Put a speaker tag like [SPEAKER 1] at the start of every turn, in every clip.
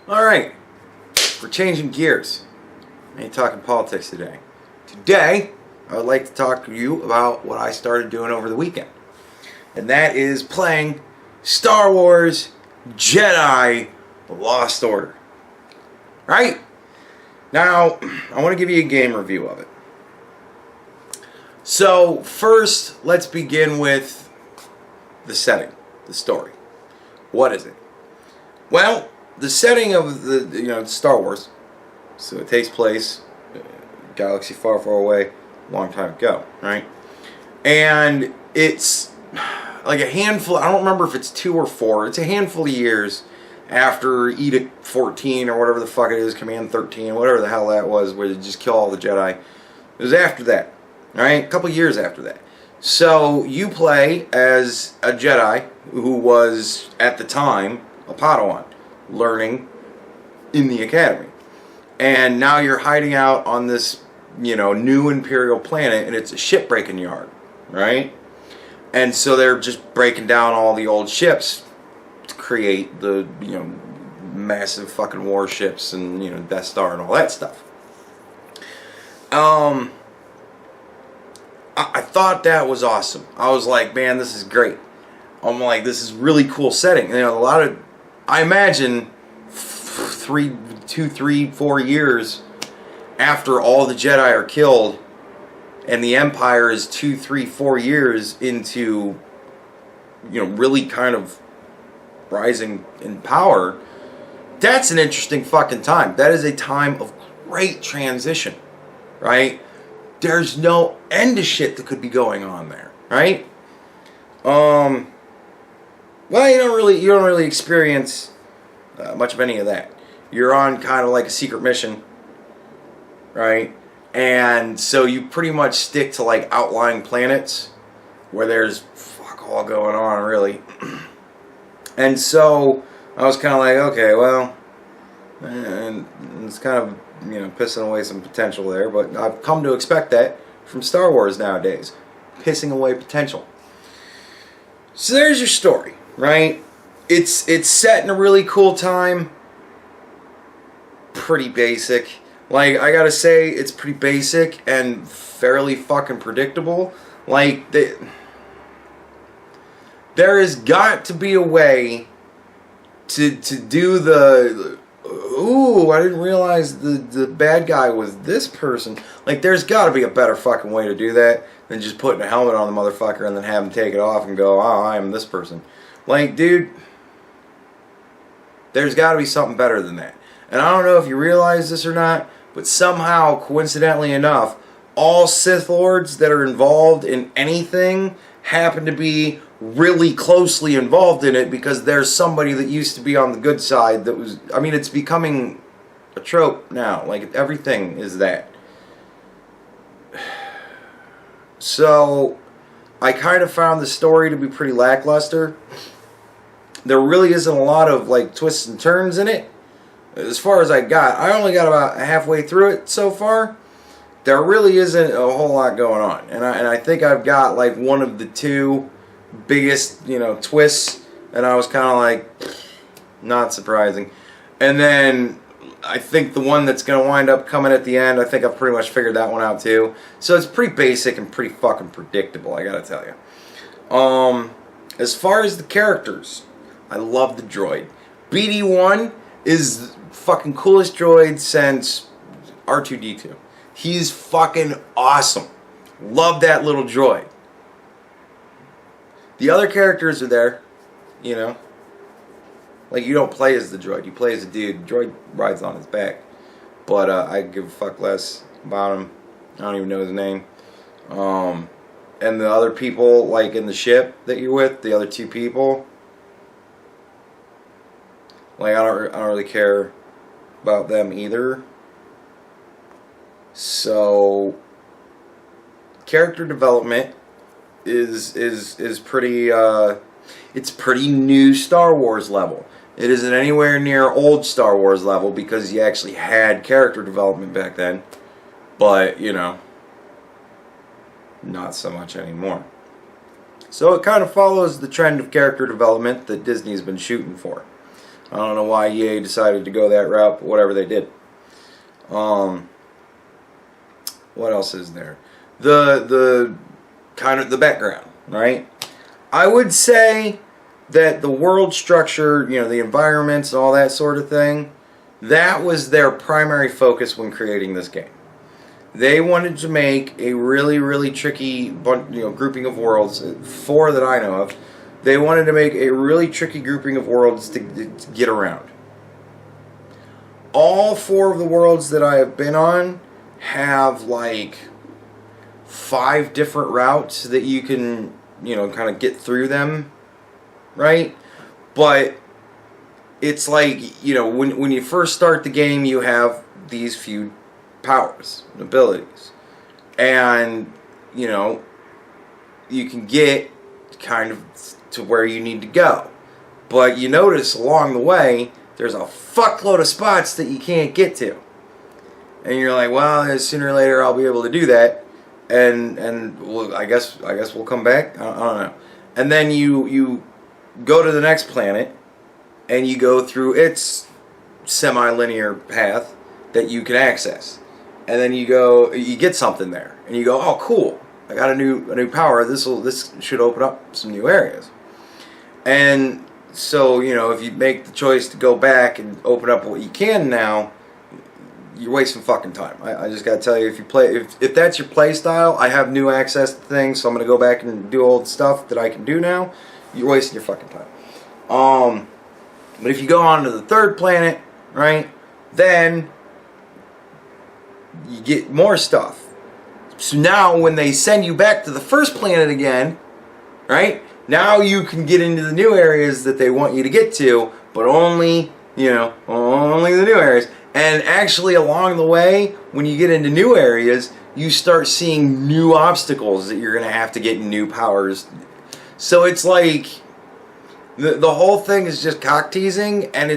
[SPEAKER 1] Alright, we're changing gears. I ain't talking politics today. Today, I would like to talk to you about what I started doing over the weekend. And that is playing Star Wars Jedi Lost Order. Right? Now, I want to give you a game review of it. So, first, let's begin with the setting, the story. What is it? Well, the setting of the Star Wars, so it takes place galaxy far, far away, long time ago, right? And it's like a handful. I don't remember if it's 2 or 4. It's a handful of years after Edict 14 or whatever the fuck it is, Command 13, whatever the hell that was, where they just kill all the Jedi. It was after that, right? A couple years after that. So you play as a Jedi who was at the time a Padawan, learning in the academy, and now you're hiding out on this new Imperial planet, and it's a shipbreaking yard, right? And so they're just breaking down all the old ships to create the massive fucking warships and Death Star and all that stuff. I thought that was awesome. I was like, man, this is great. I'm like, this is really cool setting. I imagine 2, 3, 4 years after all the Jedi are killed, and the Empire is 2, 3, 4 years into, really kind of rising in power. That's an interesting fucking time. That is a time of great transition, right? There's no end to shit that could be going on there, right? Well, you don't really experience much of any of that. You're on kind of like a secret mission, right? And so you pretty much stick to like outlying planets where there's fuck all going on, really. And so I was kind of like, okay, well, and it's kind of pissing away some potential there, but I've come to expect that from Star Wars nowadays, pissing away potential. So there's your story, right? It's set in a really cool time. Pretty basic. Like, I gotta say, it's pretty basic and fairly fucking predictable. Like, there has got to be a way to do the ooh, I didn't realize the bad guy was this person. Like, there's got to be a better fucking way to do that than just putting a helmet on the motherfucker and then have him take it off and go, oh, I am this person. Like, dude, there's got to be something better than that. And I don't know if you realize this or not, but somehow, coincidentally enough, all Sith Lords that are involved in anything happen to be really closely involved in it because there's somebody that used to be on the good side that was... I mean, it's becoming a trope now. Like, everything is that. So, I kind of found the story to be pretty lackluster. There really isn't a lot of, like, twists and turns in it. As far as I only got about halfway through it so far. There really isn't a whole lot going on. And I think I've got, like, one of the 2 biggest, twists, and I was kind of like, not surprising. And then I think the one that's going to wind up coming at the end, I think I've pretty much figured that one out too. So it's pretty basic and pretty fucking predictable, I gotta tell you. As far as the characters, I love the droid. BD-1 is fucking coolest droid since R2-D2. He's fucking awesome. Love that little droid. The other characters are there, Like, you don't play as the droid. You play as a dude. The droid rides on his back. But I give a fuck less about him. I don't even know his name. And the other people, like, in the ship that you're with, the other 2 people, like, I don't really care about them either. So, character development is pretty it's pretty new Star Wars level. It isn't anywhere near old Star Wars level because you actually had character development back then, but not so much anymore. So it kind of follows the trend of character development that Disney's been shooting for. I don't know why EA decided to go that route, but whatever they did. What else is there? The kind of the background, right? I would say that the world structure, the environments and all that sort of thing, that was their primary focus when creating this game. They wanted to make a really, really tricky, grouping of worlds. 4 that I know of. They wanted to make a really tricky grouping of worlds to get around. All 4 of the worlds that I have been on have like 5 different routes that you can, kind of get through them, right? But it's like, when you first start the game, you have these few powers and abilities. And, you can get kind of to where you need to go. But you notice along the way, there's a fuckload of spots that you can't get to. And you're like, well, sooner or later I'll be able to do that. And well, I guess we'll come back. I don't know. And then you go to the next planet, and you go through its semi-linear path that you can access. And then you get something there, and you go, oh, cool! I got a new power. This should open up some new areas. And so if you make the choice to go back and open up what you can now, you're wasting fucking time. I just gotta tell you, if that's your play style, I have new access to things, so I'm gonna go back and do old stuff that I can do now. You're wasting your fucking time. But if you go on to the 3rd planet, right, then you get more stuff. So now when they send you back to the 1st planet again, right, now you can get into the new areas that they want you to get to, but only the new areas. And actually along the way, when you get into new areas, you start seeing new obstacles that you're going to have to get new powers. So it's like the whole thing is just cock teasing, and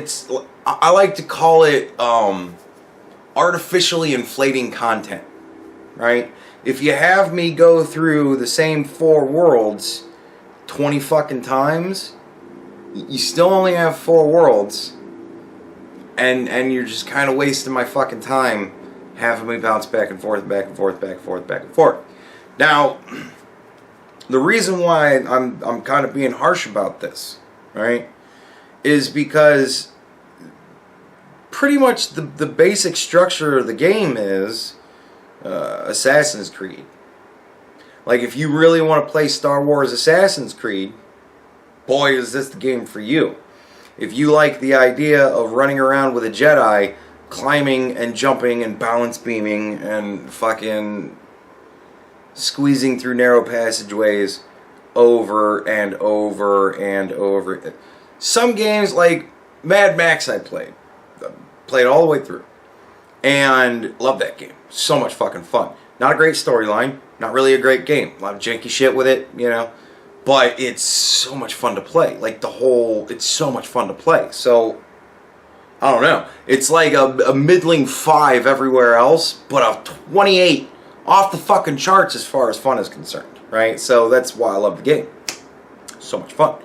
[SPEAKER 1] I like to call it artificially inflating content, right? If you have me go through the same 4 worlds 20 fucking times, you still only have 4 worlds, and you're just kind of wasting my fucking time having me bounce back and forth, back and forth, back and forth, back and forth. Now, the reason why I'm kind of being harsh about this, right, is because pretty much the basic structure of the game is Assassin's Creed. Like, if you really want to play Star Wars Assassin's Creed, boy, is this the game for you. If you like the idea of running around with a Jedi, climbing and jumping and balance beaming and fucking squeezing through narrow passageways over and over and over. Some games, like Mad Max, I played all the way through, and loved that game. So much fucking fun. Not a great storyline, not really a great game. A lot of janky shit with it, but it's so much fun to play. Like, it's so much fun to play. So, I don't know. It's like a middling 5 everywhere else, but a 28 off the fucking charts as far as fun is concerned, right? So that's why I love the game. So much fun.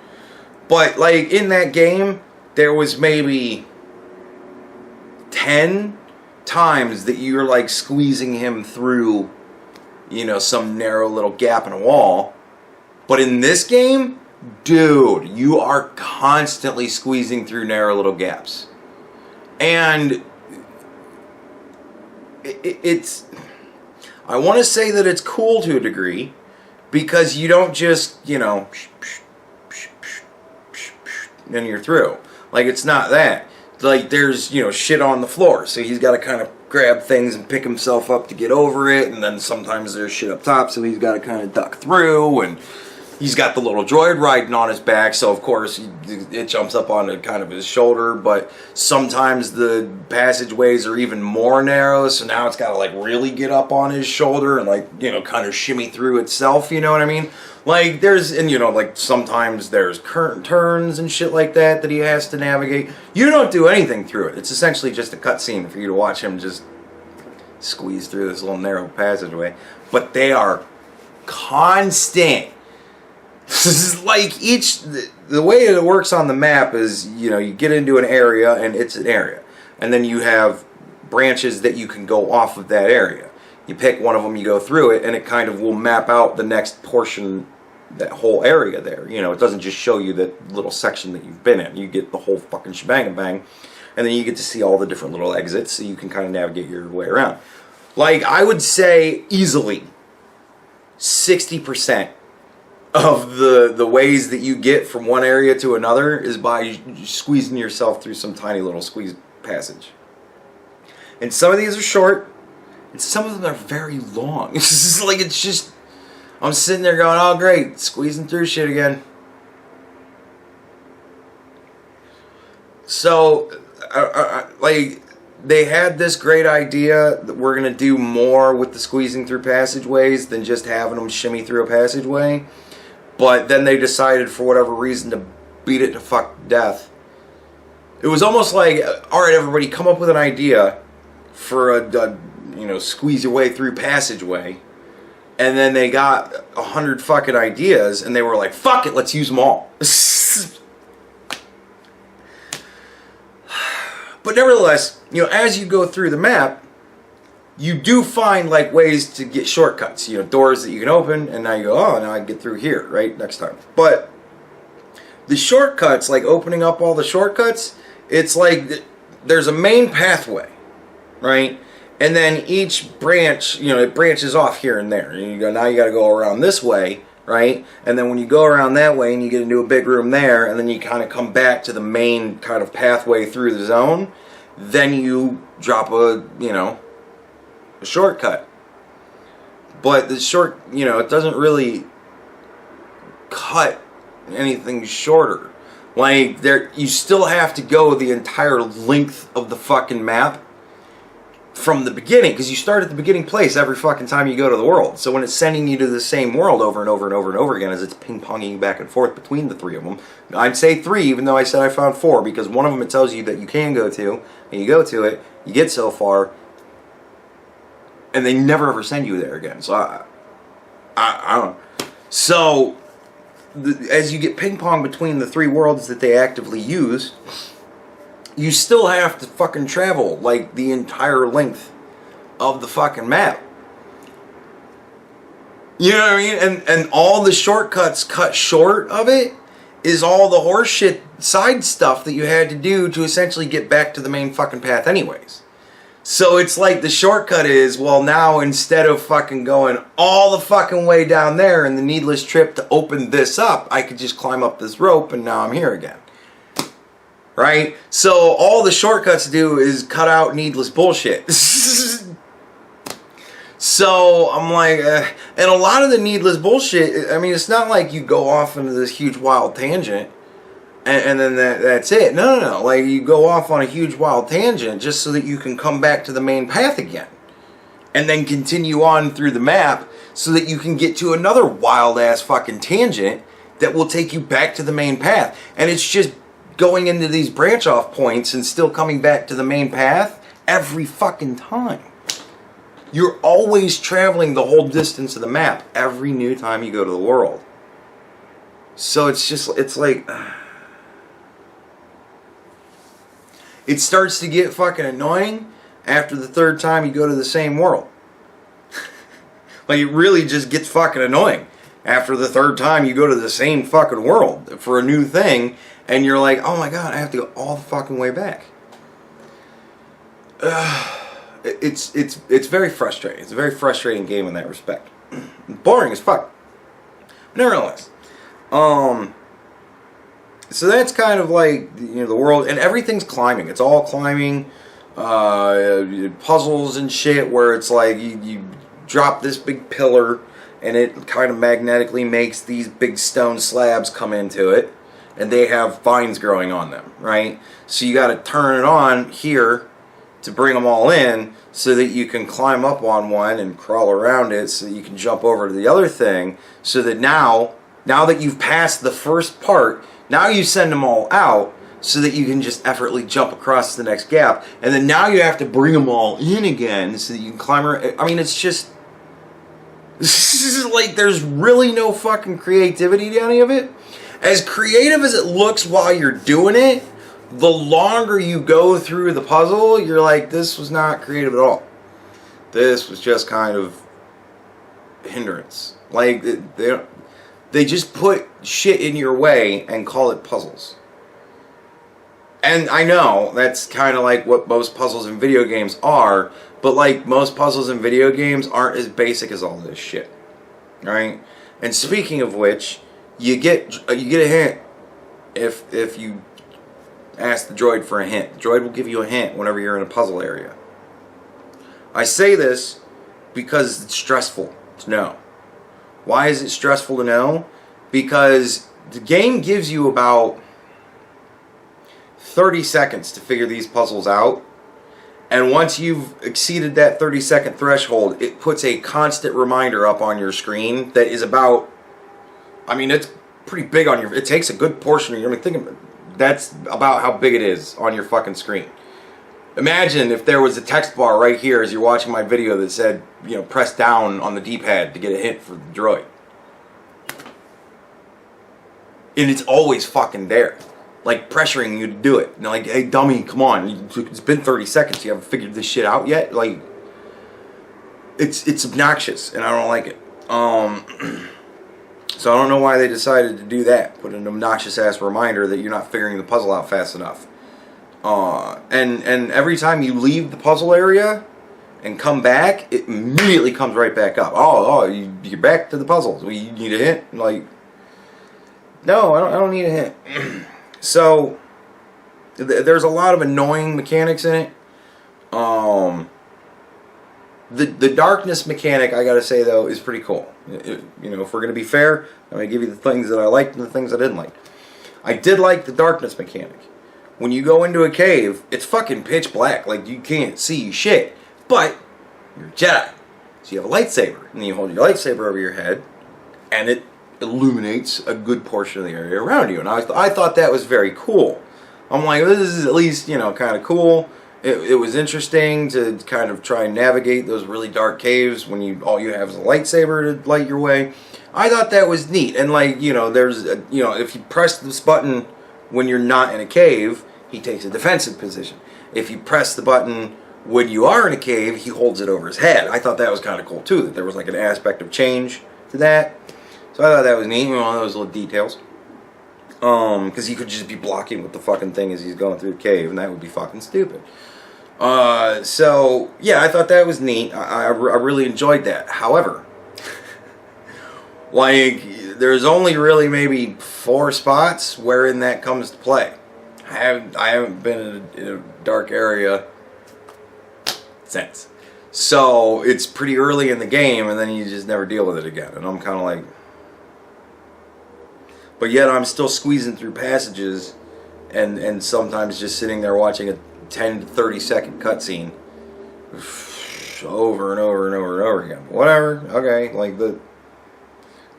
[SPEAKER 1] But, like, in that game, there was maybe 10 times that you're, like, squeezing him through, some narrow little gap in a wall. But in this game, dude, you are constantly squeezing through narrow little gaps. And it's... I want to say that it's cool to a degree, because you don't just, and you're through. Like, it's not that. Like, there's, shit on the floor, so he's got to kind of grab things and pick himself up to get over it, and then sometimes there's shit up top, so he's got to kind of duck through, and he's got the little droid riding on his back, so of course it jumps up onto kind of his shoulder, but sometimes the passageways are even more narrow, so now it's got to like really get up on his shoulder and like, kind of shimmy through itself, you know what I mean? Like, like sometimes there's current turns and shit like that he has to navigate. You don't do anything through it. It's essentially just a cutscene for you to watch him just squeeze through this little narrow passageway. But they are constant. Like the way it works on the map is, you get into an area and it's an area. And then you have branches that you can go off of that area. You pick one of them, you go through it, and it kind of will map out the next portion, that whole area there. It doesn't just show you that little section that you've been in. You get the whole fucking shebang and bang. And then you get to see all the different little exits so you can kind of navigate your way around. Like, I would say easily 60% of the ways that you get from one area to another is by squeezing yourself through some tiny little squeeze passage. And some of these are short, and some of them are very long. It's just, I'm sitting there going, oh great, squeezing through shit again. So, like, they had this great idea that we're going to do more with the squeezing through passageways than just having them shimmy through a passageway. But then they decided, for whatever reason, to beat it to fuck death. It was almost like, all right, everybody, come up with an idea for a squeeze your way through passageway. And then they got 100 fucking ideas, and they were like, fuck it, let's use them all. But nevertheless, as you go through the map, you do find like ways to get shortcuts. Doors that you can open, and now you go, oh, now I can get through here, right? Next time. But the shortcuts, like opening up all the shortcuts, it's like there's a main pathway, right? And then each branch, it branches off here and there. And you go, now you got to go around this way, right? And then when you go around that way and you get into a big room there, and then you kind of come back to the main kind of pathway through the zone, then you drop a shortcut. But the it doesn't really cut anything shorter. Like, you still have to go the entire length of the fucking map from the beginning, because you start at the beginning place every fucking time you go to the world. So when it's sending you to the same world over and over and over and over again, as it's ping-ponging you back and forth between the three of them, I'd say 3, even though I said I found 4, because one of them it tells you that you can go to, and you go to it, you get so far, and they never ever send you there again. So I don't know. So as you get ping-pong between the 3 worlds that they actively use, you still have to fucking travel like the entire length of the fucking map. You know what I mean? And all the shortcuts cut short of it is all the horseshit side stuff that you had to do to essentially get back to the main fucking path anyways. So it's like the shortcut is, well, now instead of fucking going all the fucking way down there in the needless trip to open this up, I could just climb up this rope and now I'm here again. Right? So all the shortcuts do is cut out needless bullshit. So I'm like, and a lot of the needless bullshit, I mean, it's not like you go off into this huge wild tangent and then that's it. No. Like, you go off on a huge wild tangent just so that you can come back to the main path again. And then continue on through the map so that you can get to another wild ass fucking tangent that will take you back to the main path. And it's just going into these branch off points and still coming back to the main path every fucking time. You're always traveling the whole distance of the map every new time you go to the world. So it's like, it starts to get fucking annoying after the 3rd time you go to the same world. Like, it really just gets fucking annoying after the 3rd time you go to the same fucking world for a new thing. And you're like, oh my god, I have to go all the fucking way back. It's very frustrating. It's a very frustrating game in that respect. Boring as fuck. Nevertheless. So that's kind of like, the world, and everything's climbing. It's all climbing. Puzzles and shit where it's like you drop this big pillar and it kind of magnetically makes these big stone slabs come into it. And they have vines growing on them, right? So you got to turn it on here to bring them all in so that you can climb up on one and crawl around it so that you can jump over to the other thing, so that now that you've passed the first part, now you send them all out so that you can just effortlessly jump across the next gap. And then now you have to bring them all in again so that you can climb around. I mean, it's just, Like, there's really no fucking creativity to any of it. As creative as it looks while you're doing it, the longer you go through the puzzle, you're like, this was not creative at all. This was just kind of hindrance. Like, they just put shit in your way and call it puzzles. And I know that's kind of like what most puzzles in video games are, but like most puzzles in video games aren't as basic as all this shit, right? And speaking of which, you get a hint if you ask the droid for a hint. The droid will give you a hint whenever you're in a puzzle area. I say this because it's stressful to know. Why is it stressful to know? Because the game gives you about 30 seconds to figure these puzzles out. And once you've exceeded that 30-second threshold, it puts a constant reminder up on your screen that is about, I mean, it's pretty big on your, it takes a good portion of your, I mean, think of it, that's about how big it is on your fucking screen. Imagine if there was a text bar right here as you're watching my video that said, you know, press down on the D-pad to get a hint for the droid. And it's always fucking there. Like, pressuring you to do it. And like, hey, dummy, come on. It's been 30 seconds. You haven't figured this shit out yet? Like, it's obnoxious, and I don't like it. So I don't know why they decided to do that. Put an obnoxious-ass reminder that you're not figuring the puzzle out fast enough. And every time you leave the puzzle area and come back, it immediately comes right back up. You're back to the puzzles. Well, you need a hint? Like, no, I don't need a hint. So, there's a lot of annoying mechanics in it. The darkness mechanic, I gotta say though, is pretty cool. You know, if we're gonna be fair, I'm gonna give you the things that I liked and the things I didn't like. I did like the darkness mechanic. When you go into a cave, it's fucking pitch black, like you can't see shit. But you're a Jedi, so you have a lightsaber, and then you hold your lightsaber over your head, and it illuminates a good portion of the area around you. And I thought that was very cool. I'm like, this is at least, you know, kind of cool. It was interesting to kind of try and navigate those really dark caves when all you have is a lightsaber to light your way. I thought that was neat. And like, you know, if you press this button when you're not in a cave, he takes a defensive position. If you press the button when you are in a cave, he holds it over his head. I thought that was kind of cool too, that there was like an aspect of change to that. So I thought that was neat, you know, those little details. Because he could just be blocking with the fucking thing as he's going through the cave, and that would be fucking stupid. So, yeah, I thought that was neat. I really enjoyed that. However, like, there's only really maybe 4 spots wherein that comes to play. I haven't been in a dark area since. So, it's pretty early in the game, and then you just never deal with it again. And I'm kind of like... But yet I'm still squeezing through passages and sometimes just sitting there watching a 10 to 30 second cutscene over and over and over and over again. Whatever, okay, like the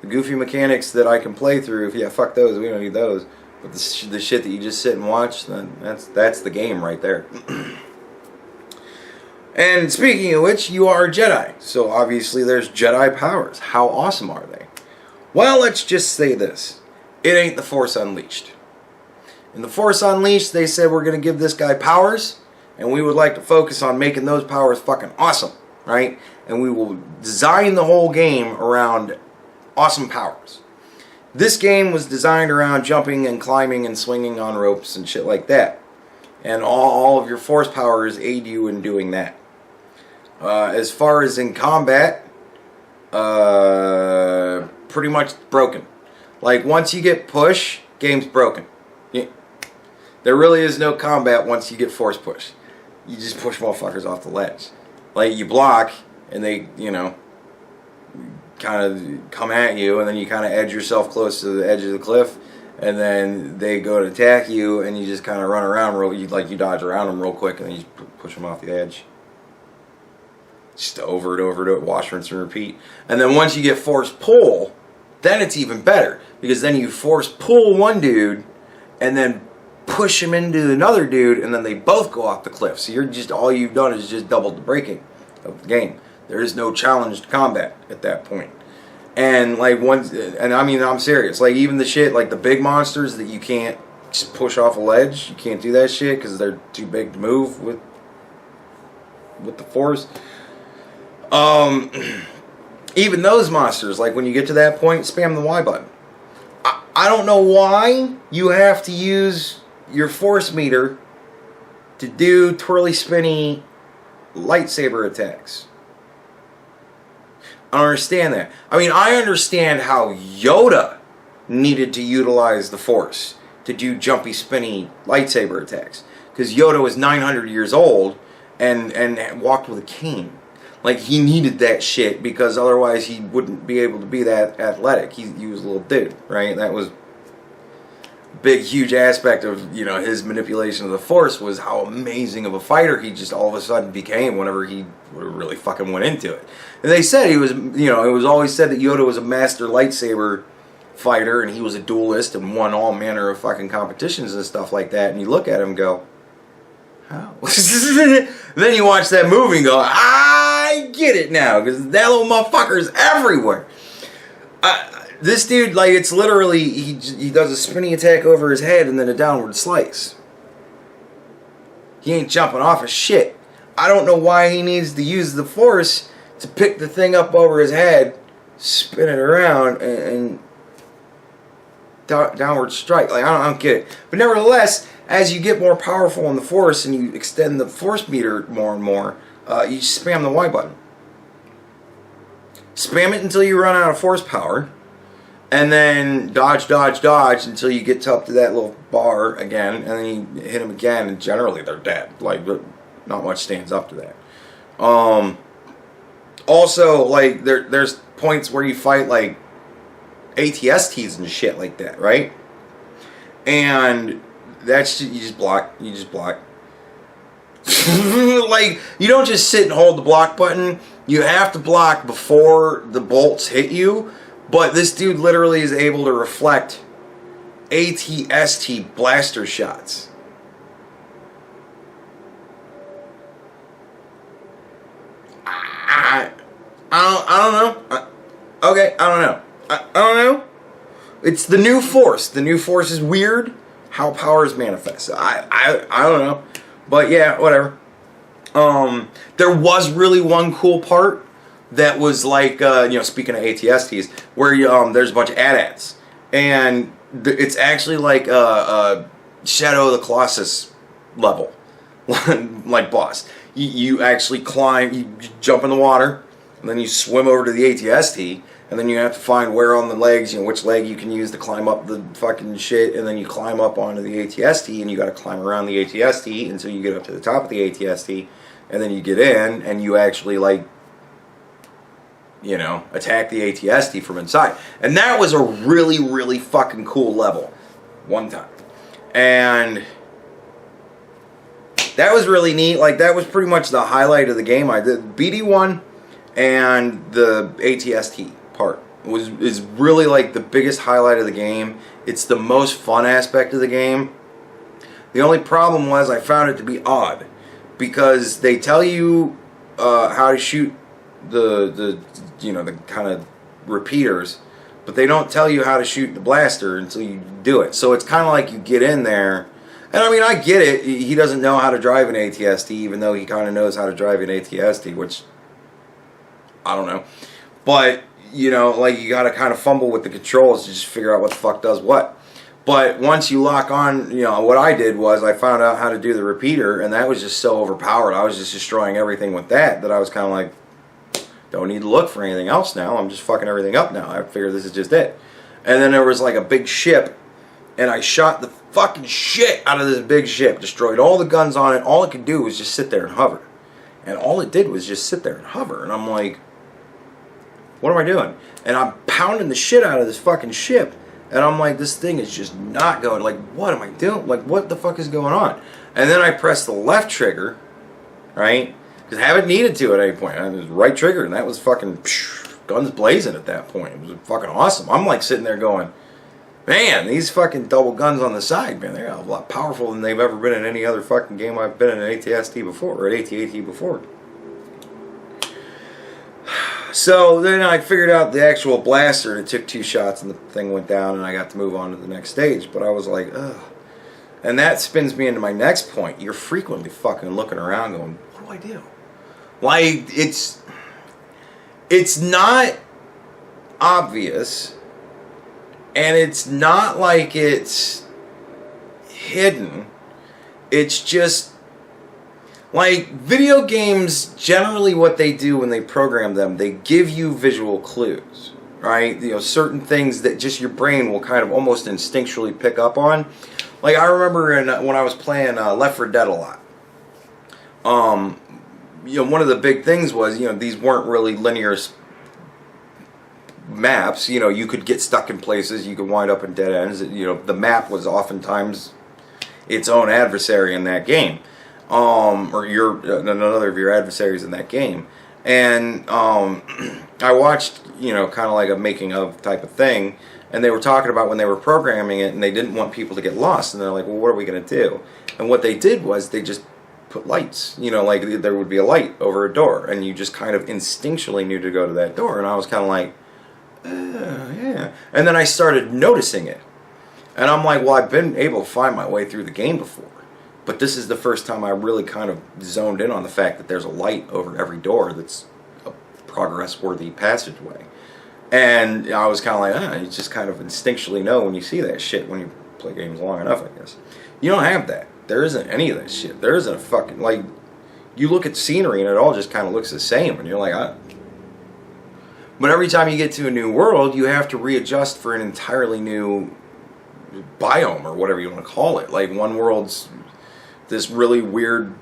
[SPEAKER 1] goofy mechanics that I can play through, yeah, fuck those, we don't need those. But the shit that you just sit and watch, then that's the game right there. And speaking of which, you are a Jedi, so obviously there's Jedi powers. How awesome are they? Well, let's just say this. It ain't the Force Unleashed. In the Force Unleashed, they said we're going to give this guy powers, and we would like to focus on making those powers fucking awesome, right? And we will design the whole game around awesome powers. This game was designed around jumping and climbing and swinging on ropes and shit like that. And all of your Force powers aid you in doing that. As far as in combat, pretty much broken. Like, once you get push, game's broken. There really is no combat once you get force push. You just push motherfuckers off the ledge. Like, you block, and they, you know, kind of come at you, and then you kind of edge yourself close to the edge of the cliff, and then they go to attack you, and you just kind of run around, you dodge around them real quick, and then you push them off the edge. Just over and over it, wash, rinse, and repeat. And then once you get force pull, then it's even better, because then you force pull one dude and then push him into another dude, and then they both go off the cliff. So you're just, all you've done is just doubled the breaking of the game. There is no challenged combat at that point. And like once, and I mean, I'm serious. Like even the shit, like the big monsters that you can't just push off a ledge, you can't do that shit because they're too big to move with the force. Even those monsters, like when you get to that point, spam the Y button. I don't know why you have to use your force meter to do twirly spinny lightsaber attacks. I don't understand that. I mean, I understand how Yoda needed to utilize the force to do jumpy spinny lightsaber attacks, because Yoda was 900 years old and walked with a cane. Like, he needed that shit because otherwise he wouldn't be able to be that athletic. He was a little dude, right? That was a big, huge aspect of, you know, his manipulation of the Force, was how amazing of a fighter he just all of a sudden became whenever he really fucking went into it. And they said he was, you know, it was always said that Yoda was a master lightsaber fighter and he was a duelist and won all manner of fucking competitions and stuff like that. And you look at him and go, how? Then you watch that movie and go, I get it now, because that little motherfucker's everywhere. This dude, like, it's literally, he does a spinning attack over his head and then a downward slice. He ain't jumping off of shit. I don't know why he needs to use the Force to pick the thing up over his head, spin it around, and downward strike. Like, I don't get it. But nevertheless, as you get more powerful in the Force and you extend the Force meter more and more, you spam the Y button. Spam it until you run out of Force power, and then dodge, dodge, dodge until you get up to that little bar again, and then you hit them again, and generally they're dead. Like, not much stands up to that. Also, like, there's points where you fight, like, ATSTs and shit like that, right? And that's, you just block. Like, you don't just sit and hold the block button. You have to block before the bolts hit you. But this dude literally is able to reflect ATST blaster shots. I don't know. Okay, I don't know. I don't know. It's the new Force. The new Force is weird. How powers manifest. I don't know. But yeah, whatever. There was really one cool part that was like, you know, speaking of ATSTs, where you, there's a bunch of AT-ATs. And it's actually like a Shadow of the Colossus level. Like boss. You actually climb, you jump in the water, and then you swim over to the ATST, and then you have to find where on the legs, you know, which leg you can use to climb up the fucking shit, and then you climb up onto the ATST, and you gotta climb around the ATST until you get up to the top of the ATST, and then you get in, and you actually, like, you know, attack the ATST from inside. And that was a really, really fucking cool level one time. And that was really neat. Like, that was pretty much the highlight of the game. I did BD1 and the ATST part is really like the biggest highlight of the game. It's the most fun aspect of the game. The only problem was I found it to be odd, because they tell you how to shoot the you know, the kind of repeaters, but they don't tell you how to shoot the blaster until you do it. So it's kind of like you get in there, and I mean, I get it. He doesn't know how to drive an ATST, even though he kind of knows how to drive an ATST, which I don't know. But, you know, like, you got to kind of fumble with the controls to just figure out what the fuck does what. But once you lock on, you know, what I did was I found out how to do the repeater, and that was just so overpowered. I was just destroying everything with that I was kind of like, don't need to look for anything else now. I'm just fucking everything up now. I figure this is just it. And then there was like a big ship, and I shot the fucking shit out of this big ship, destroyed all the guns on it. All it could do was just sit there and hover. And all it did was just sit there and hover. And I'm like, what am I doing? And I'm pounding the shit out of this fucking ship. And I'm like, this thing is just not going. Like, what am I doing? Like, what the fuck is going on? And then I pressed the left trigger, right? Because I haven't needed to at any point. I was right trigger, and that was fucking guns blazing at that point. It was fucking awesome. I'm like sitting there going, man, these fucking double guns on the side, man, they're a lot powerful than they've ever been in any other fucking game I've been in an ATST before, or an AT-AT before. So then I figured out the actual blaster, and it took 2 shots, and the thing went down, and I got to move on to the next stage. But I was like, ugh. And that spins me into my next point. You're frequently fucking looking around going, what do I do? Like, it's not obvious, and it's not like it's hidden. It's just like video games, generally what they do when they program them, they give you visual clues, right? You know, certain things that just your brain will kind of almost instinctually pick up on. Like, I remember when I was playing Left 4 Dead a lot. You know, one of the big things was, you know, these weren't really linear maps. You know, you could get stuck in places, you could wind up in dead ends. You know, the map was oftentimes its own adversary in that game, or another of your adversaries in that game. And I watched, you know, kind of like a making of type of thing, and they were talking about when they were programming it, and they didn't want people to get lost, and they're like, well, what are we going to do? And what they did was they just put lights, you know, like there would be a light over a door, and you just kind of instinctually knew to go to that door. And I was kind of like, yeah. And then I started noticing it, and I'm like, well, I've been able to find my way through the game before, but this is the first time I really kind of zoned in on the fact that there's a light over every door that's a progress-worthy passageway. And I was kind of like, you just kind of instinctually know when you see that shit when you play games long enough, I guess. You don't have that. There isn't any of that shit. There isn't a fucking, like, you look at scenery and it all just kind of looks the same, and you're like, But every time you get to a new world, you have to readjust for an entirely new biome, or whatever you want to call it. Like, one world's this really weird,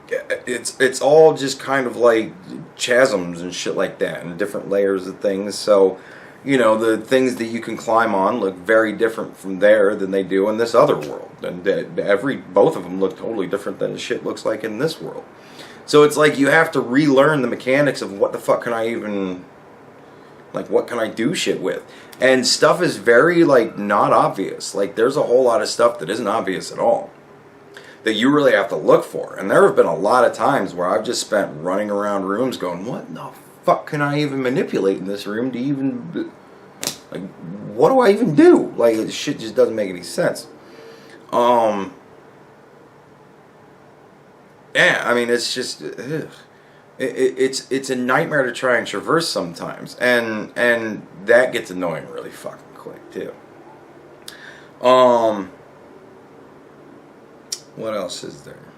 [SPEAKER 1] it's all just kind of like chasms and shit like that, and different layers of things. So, you know, the things that you can climb on look very different from there than they do in this other world, and both of them look totally different than the shit looks like in this world. So it's like you have to relearn the mechanics of what the fuck can I even, like, what can I do shit with? And stuff is very, like, not obvious. Like, there's a whole lot of stuff that isn't obvious at all, that you really have to look for. And there have been a lot of times where I've just spent running around rooms going, what the fuck can I even manipulate in this room to even, like, what do I even do? Like, this shit just doesn't make any sense. Yeah, I mean, it's just, it's a nightmare to try and traverse sometimes, and that gets annoying really fucking quick too. What else is there?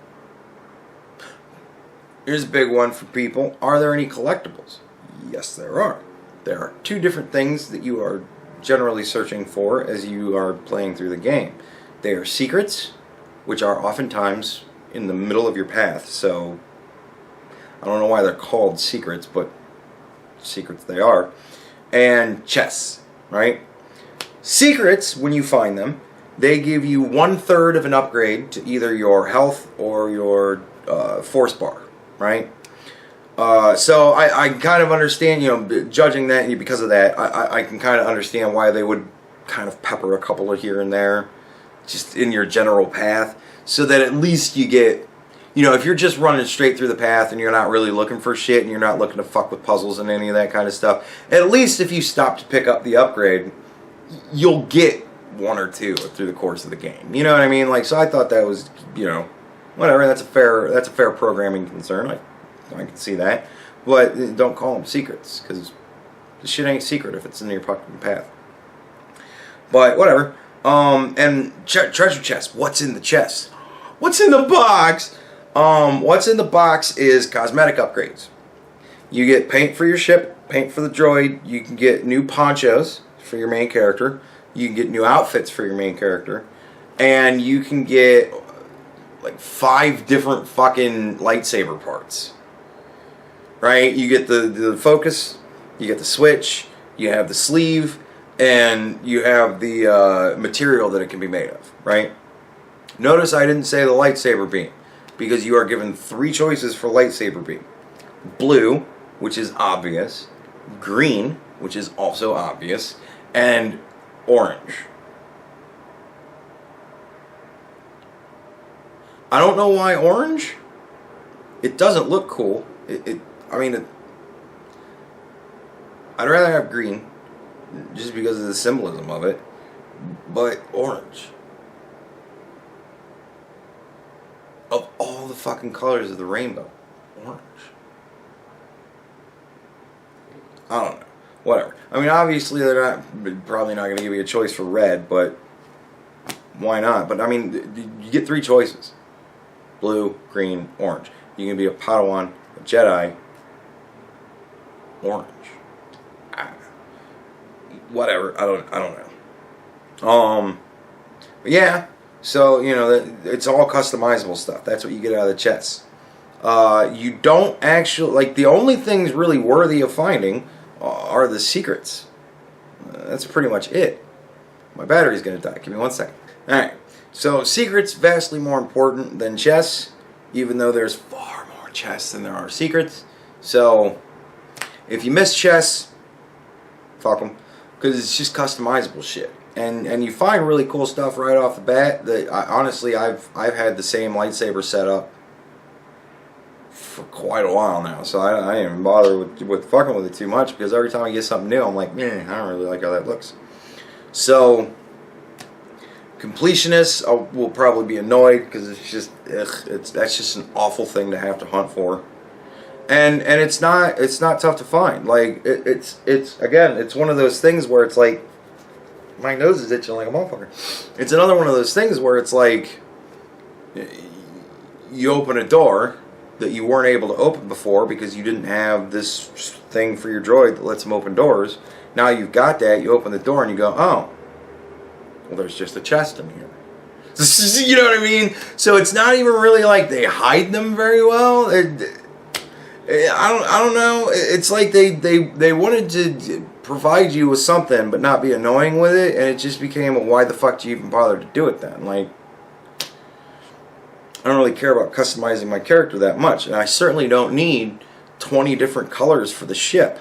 [SPEAKER 1] Here's a big one for people. Are there any collectibles? Yes, there are. There are 2 different things that you are generally searching for as you are playing through the game. They are secrets, which are oftentimes in the middle of your path. So I don't know why they're called secrets, but secrets they are. And chests, right? Secrets, when you find them, they give you 1/3 of an upgrade to either your health or your force bar, right? So I kind of understand, you know, judging that, because of that, I can kind of understand why they would kind of pepper a couple of here and there just in your general path, so that at least you get, you know, if you're just running straight through the path and you're not really looking for shit and you're not looking to fuck with puzzles and any of that kind of stuff, at least if you stop to pick up the upgrade, you'll get 1 or 2 through the course of the game. You know what I mean? Like, so I thought that was, you know, whatever. That's a fair programming concern. I can see that, but don't call them secrets, because the shit ain't secret if it's in your fucking path. But whatever. And treasure chest. What's in the chest? What's in the box? What's in the box is cosmetic upgrades. You get paint for your ship, paint for the droid. You can get new ponchos for your main character. You can get new outfits for your main character, and you can get like 5 different fucking lightsaber parts. Right? You get the focus, you get the switch, you have the sleeve, and you have the material that it can be made of. Right? Notice I didn't say the lightsaber beam, because you are given 3 choices for lightsaber beam: blue, which is obvious; green, which is also obvious; and orange. I don't know why orange. It doesn't look cool. I'd rather have green, just because of the symbolism of it, but orange. Of all the fucking colors of the rainbow, orange. I don't know. Whatever. I mean, obviously they're probably not going to give you a choice for red, but why not? But I mean, you get 3 choices: blue, green, orange. You can be a Padawan, a Jedi, orange. Whatever. I don't know. But yeah. So it's all customizable stuff. That's what you get out of the chests. You don't actually like the only things really worthy of finding are the secrets. That's pretty much it. My battery's gonna die. Give me 1 second. All right. So secrets vastly more important than chests, even though there's far more chests than there are secrets. So if you miss chests, fuck them, because it's just customizable shit. And you find really cool stuff right off the bat. That honestly, I've had the same lightsaber setup for quite a while now, so I didn't even bother with fucking with it too much, because every time I get something new, I'm like, man, I don't really like how that looks. So completionists will probably be annoyed, because it's just that's just an awful thing to have to hunt for, and it's not tough to find. Like it's again, it's one of those things where it's like, my nose is itching like a motherfucker. It's another one of those things where it's like, you open a door that you weren't able to open before because you didn't have this thing for your droid that lets them open doors. Now you've got that, you open the door and you go, oh, well, there's just a chest in here. You know what I mean? So it's not even really like they hide them very well. I don't know. It's like they wanted to provide you with something but not be annoying with it, and it just became a, why the fuck do you even bother to do it then? Like, I don't really care about customizing my character that much, and I certainly don't need 20 different colors for the ship.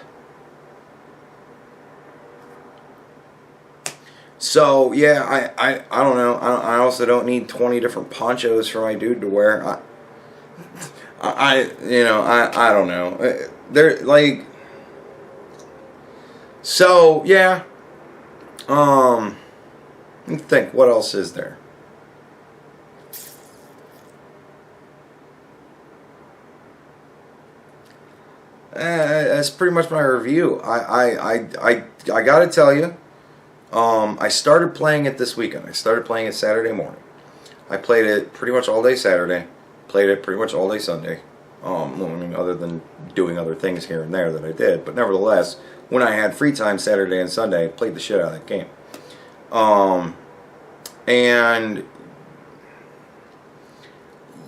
[SPEAKER 1] So yeah, I don't know. I also don't need 20 different ponchos for my dude to wear. I don't know. They're like, so yeah. Let me think. What else is there? That's pretty much my review. I gotta tell you, I started playing it this weekend. I started playing it Saturday morning. I played it pretty much all day Saturday. Played it pretty much all day Sunday. I mean, other than doing other things here and there that I did, but nevertheless, when I had free time Saturday and Sunday, I played the shit out of that game. And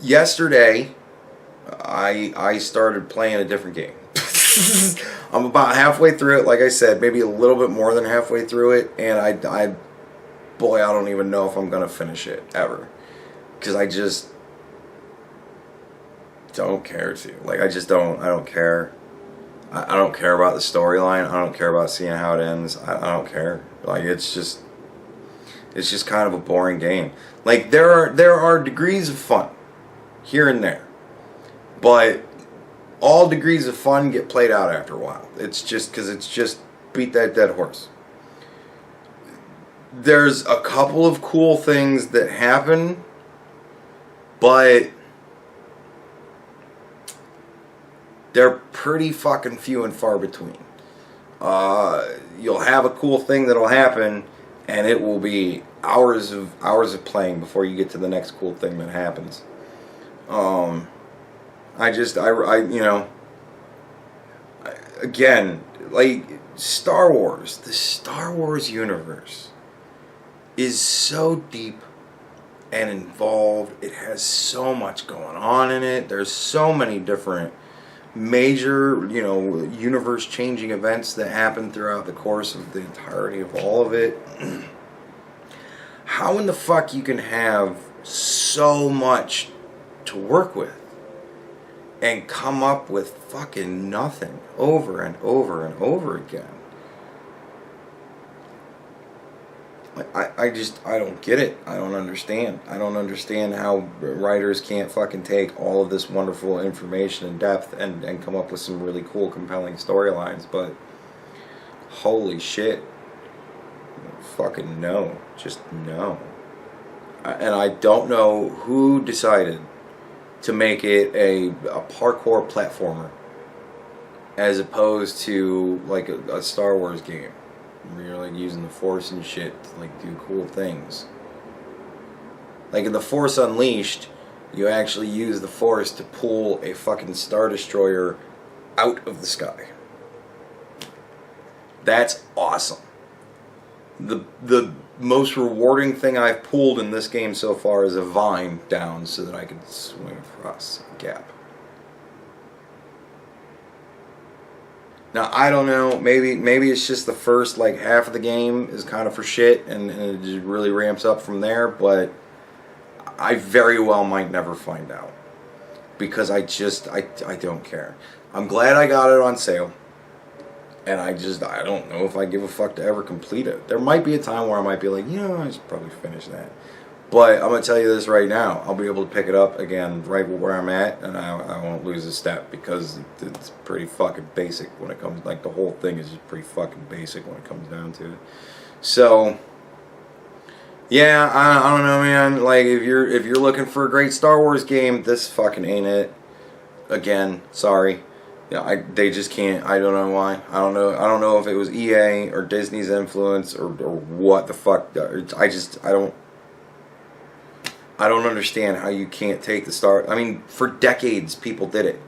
[SPEAKER 1] yesterday, I started playing a different game. I'm about halfway through it, like I said, maybe a little bit more than halfway through it, and I don't even know if I'm gonna finish it ever, because I just don't care to. Like, I don't care. I don't care about the storyline. I don't care about seeing how it ends. I don't care. Like, it's just kind of a boring game. Like, there are degrees of fun here and there, but all degrees of fun get played out after a while. It's just because it's just beat that dead horse. There's a couple of cool things that happen, but they're pretty fucking few and far between. You'll have a cool thing that'll happen, and it will be hours of playing before you get to the next cool thing that happens. Again, like, Star Wars, the Star Wars universe is so deep and involved. It has so much going on in it. There's so many different major, universe-changing events that happen throughout the course of the entirety of all of it. How in the fuck you can have so much to work with and come up with fucking nothing over and over and over again? I don't get it. I don't understand. I don't understand how writers can't fucking take all of this wonderful information in depth and come up with some really cool, compelling storylines. But Holy shit. Fucking no. Just no. And I don't know who decided to make it a parkour platformer as opposed to like a Star Wars game where you're like using the Force and shit to like do cool things. Like in the Force Unleashed, you actually use the Force to pull a fucking Star Destroyer out of the sky. That's awesome. The most rewarding thing I've pulled in this game so far is a vine down so that I can swing across a gap. Now I don't know, maybe it's just the first like half of the game is kind of for shit and it just really ramps up from there, but I very well might never find out because I don't care. I'm glad I got it on sale. And I don't know if I give a fuck to ever complete it. There might be a time where I might be like, I should probably finish that. But I'm going to tell you this right now. I'll be able to pick it up again right where I'm at, and I won't lose a step because it's pretty fucking basic when it comes, like the whole thing is just pretty fucking basic when it comes down to it. So, yeah, I don't know, man. Like, if you're looking for a great Star Wars game, this fucking ain't it. Again, sorry. Yeah, they just can't. I don't know why. I don't know if it was EA or Disney's influence or what the fuck. I don't understand how you can't take the Star. I mean, for decades people did it.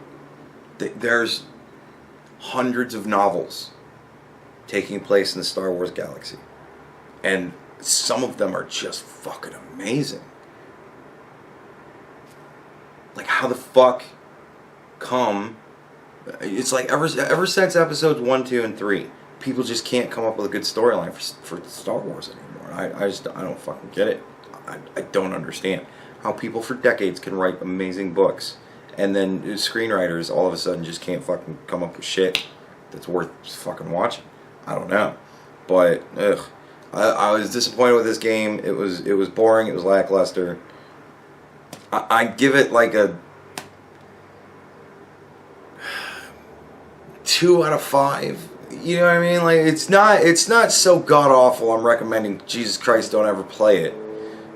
[SPEAKER 1] There's hundreds of novels taking place in the Star Wars galaxy, and some of them are just fucking amazing. Like, how the fuck come? It's like ever since episodes 1, 2, and 3, people just can't come up with a good storyline for Star Wars anymore. I don't fucking get it. I don't understand how people for decades can write amazing books and then screenwriters all of a sudden just can't fucking come up with shit that's worth fucking watching. I don't know, but I was disappointed with this game. It was boring. It was lackluster. I'd give it like a 2 out of 5. You know what I mean? Like it's not so god awful. I'm recommending Jesus Christ don't ever play it.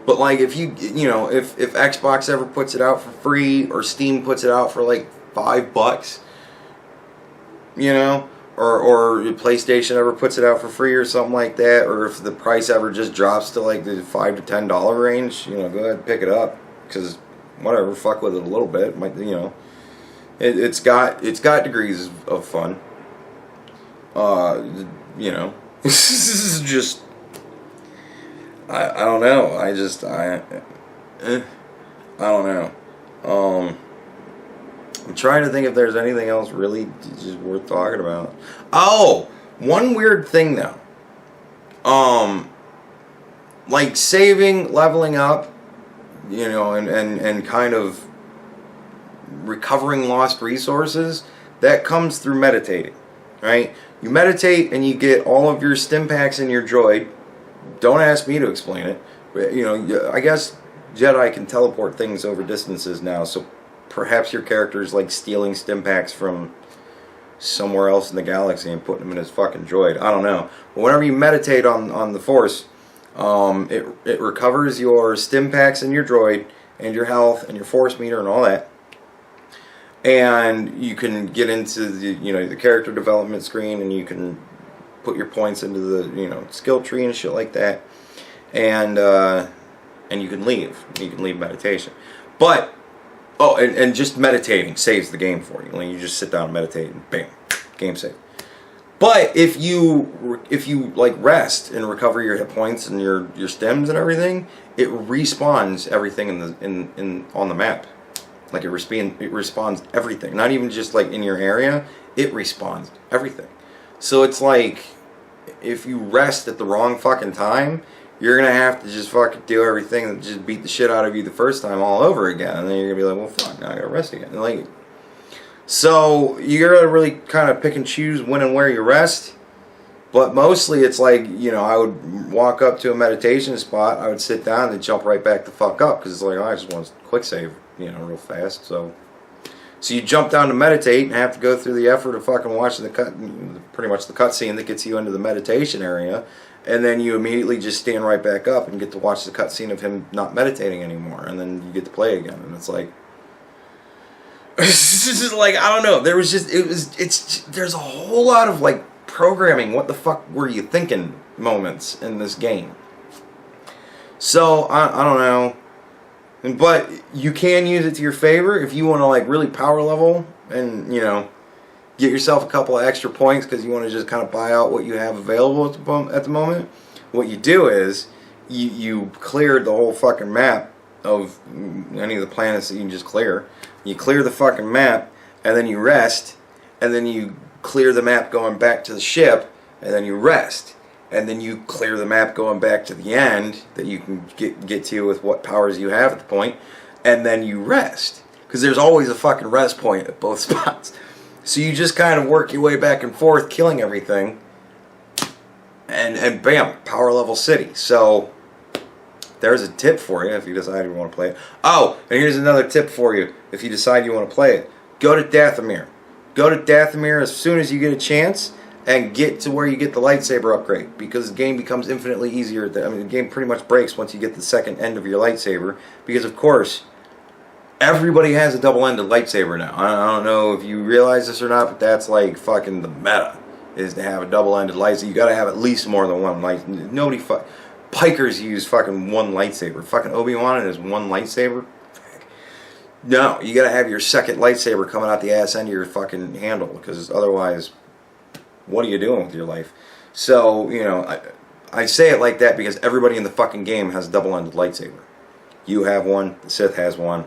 [SPEAKER 1] But like if if Xbox ever puts it out for free or Steam puts it out for like $5, or PlayStation ever puts it out for free or something like that, or if the price ever just drops to like the $5 to $10 range, go ahead and pick it up because whatever, fuck with it a little bit. It's got degrees of fun. This is just I don't know. I don't know. I'm trying to think if there's anything else really just worth talking about. Oh, one weird thing though. Like saving, leveling up, and kind of recovering lost resources, that comes through meditating, right? You meditate and you get all of your stim packs in your droid. Don't ask me to explain it. I guess Jedi can teleport things over distances now, so perhaps your character is like stealing stim packs from somewhere else in the galaxy and putting them in his fucking droid. I don't know. But whenever you meditate on the Force, it recovers your stim packs in your droid and your health and your Force meter and all that. And you can get into the character development screen, and you can put your points into the skill tree and shit like that, and you can leave. You can leave meditation, but and just meditating saves the game for you. Like you just sit down and meditate, and bam, game save. But if you like rest and recover your hit points and your stems and everything, it respawns everything in on the map. Like it respawns everything, not even just like in your area. It respawns everything. So it's like if you rest at the wrong fucking time, you're gonna have to just fucking do everything that just beat the shit out of you the first time all over again, and then you're gonna be like, well, fuck, now I gotta rest again. And so you gotta really kind of pick and choose when and where you rest. But mostly it's like, I would walk up to a meditation spot, I would sit down and jump right back the fuck up because it's like, I just want a quick save, real fast. So you jump down to meditate and have to go through the effort of fucking watching the pretty much the cutscene that gets you into the meditation area, and then you immediately just stand right back up and get to watch the cutscene of him not meditating anymore, and then you get to play again, and it's like, it's just like, I don't know. There's a whole lot of like programming. What the fuck were you thinking? Moments in this game. So I don't know. But you can use it to your favor if you want to like really power level and, you know, get yourself a couple of extra points because you want to just kind of buy out what you have available at the moment. What you do is you cleared the whole fucking map of any of the planets that you can just clear. You clear the fucking map and then you rest, and then you clear the map going back to the ship, and then you rest. And then you clear the map going back to the end that you can get to with what powers you have at the point, and then you rest. Because there's always a fucking rest point at both spots. So you just kind of work your way back and forth, killing everything, and bam, power level city. So there's a tip for you if you decide you want to play it. Oh, and here's another tip for you if you decide you want to play it. Go to Dathomir. Go to Dathomir as soon as you get a chance, and get to where you get the lightsaber upgrade, because the game becomes infinitely easier. I mean, the game pretty much breaks once you get the second end of your lightsaber, because of course, everybody has a double-ended lightsaber now. I don't know if you realize this or not, but that's like fucking the meta, is to have a double-ended lightsaber. You gotta have at least more than one lightsaber. Pikers use fucking one lightsaber. Fucking Obi-Wan and his one lightsaber. No, you gotta have your second lightsaber coming out the ass end of your fucking handle, because otherwise, what are you doing with your life? So, you know, I say it like that because everybody in the fucking game has a double-ended lightsaber. You have one, the Sith has one.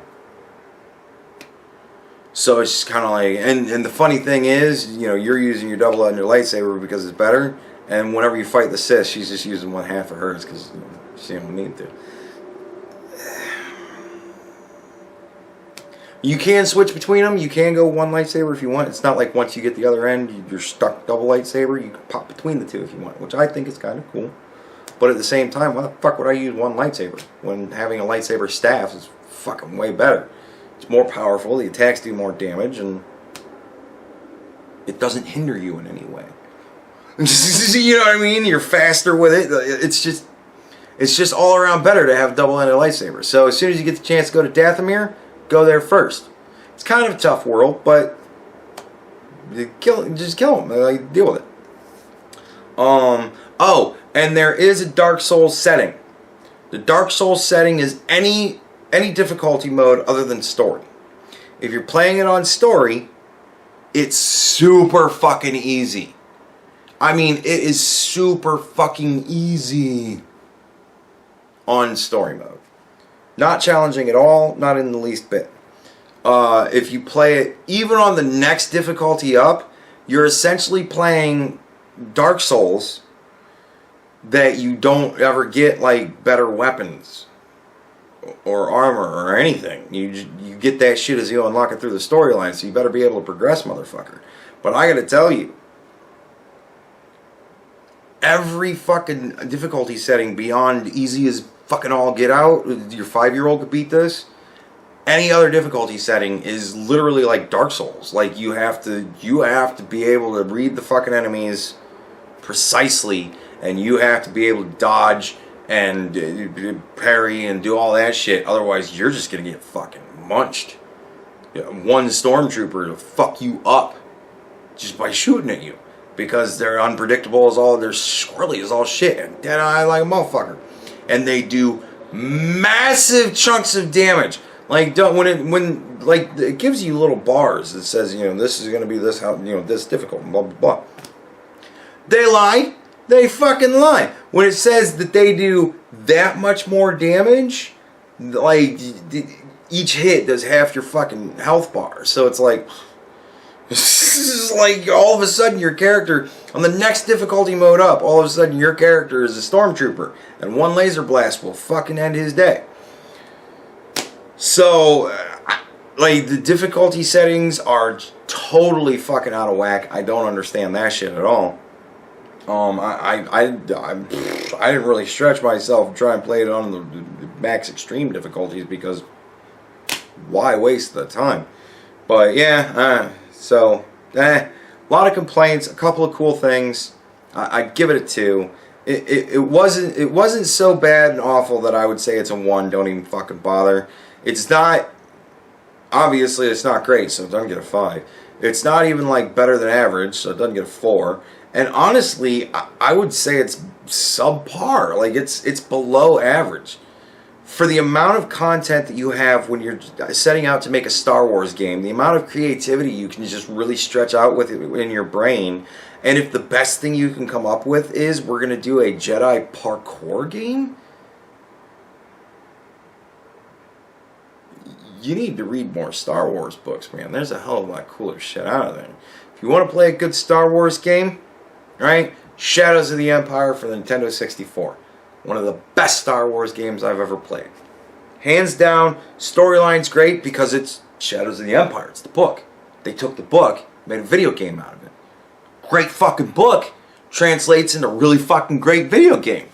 [SPEAKER 1] So it's just kind of like, and the funny thing is, you know, you're using your double-ended lightsaber because it's better, and whenever you fight the Sith, she's just using one half of hers because, you know, she don't need to. You can switch between them. You can go one lightsaber if you want. It's not like once you get the other end, you're stuck double lightsaber. You can pop between the two if you want, which I think is kind of cool. But at the same time, why the fuck would I use one lightsaber when having a lightsaber staff is fucking way better? It's more powerful, the attacks do more damage, and it doesn't hinder you in any way. You know what I mean? You're faster with it. It's just all around better to have double-ended lightsaber. So as soon as you get the chance to go to Dathomir, go there first. It's kind of a tough world, but just kill them. Like, deal with it. Oh, and there is a Dark Souls setting. The Dark Souls setting is any difficulty mode other than story. If you're playing it on story, it's super fucking easy. I mean, it is super fucking easy on story mode. Not challenging at all, not in the least bit. If you play it, even on the next difficulty up, you're essentially playing Dark Souls that you don't ever get, like, better weapons or armor or anything. You get that shit as you unlock it through the storyline, so you better be able to progress, motherfucker. But I gotta tell you, every fucking difficulty setting beyond easy as fucking all get out, your 5-year-old could beat this. Any other difficulty setting is literally like Dark Souls. Like, you have to be able to read the fucking enemies precisely, and you have to be able to dodge and parry and do all that shit. Otherwise, you're just gonna get fucking munched. One stormtrooper to fuck you up just by shooting at you, because they're unpredictable as all, they're squirrely as all shit, and dead eye like a motherfucker. And they do massive chunks of damage. Like, it gives you little bars that says, you know, this is gonna be this, how, you know, this difficult, blah blah blah. They lie. They fucking lie. When it says that they do that much more damage, like, each hit does half your fucking health bar. So it's like, all of a sudden your character, on the next difficulty mode up, all of a sudden your character is a stormtrooper, and one laser blast will fucking end his day. So, like, the difficulty settings are totally fucking out of whack. I don't understand that shit at all. I didn't really stretch myself and try and play it on the max extreme difficulties, because why waste the time? But yeah, A lot of complaints, a couple of cool things. I'd give it a 2. It wasn't so bad and awful that I would say it's a 1. Don't even fucking bother. It's not, obviously it's not great, so it doesn't get a 5. It's not even like better than average, so it doesn't get a 4. And honestly, I would say it's subpar. Like it's below average. For the amount of content that you have when you're setting out to make a Star Wars game, the amount of creativity you can just really stretch out with it in your brain, and if the best thing you can come up with is we're going to do a Jedi parkour game, you need to read more Star Wars books, man. There's a hell of a lot cooler shit out of there. If you want to play a good Star Wars game, right? Shadows of the Empire for the Nintendo 64. One of the best Star Wars games I've ever played. Hands down, storyline's great because it's Shadows of the Empire. It's the book. They took the book, made a video game out of it. Great fucking book translates into really fucking great video game.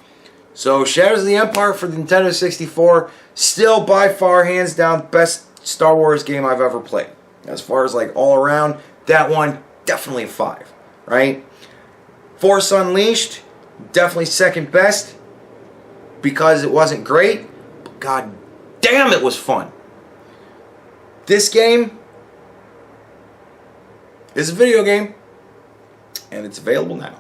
[SPEAKER 1] So Shadows of the Empire for the Nintendo 64, still by far, hands down, best Star Wars game I've ever played. As far as like all around, that one, definitely a 5, right? Force Unleashed, definitely second best because it wasn't great, but god damn it was fun. This game is a video game, and it's available now.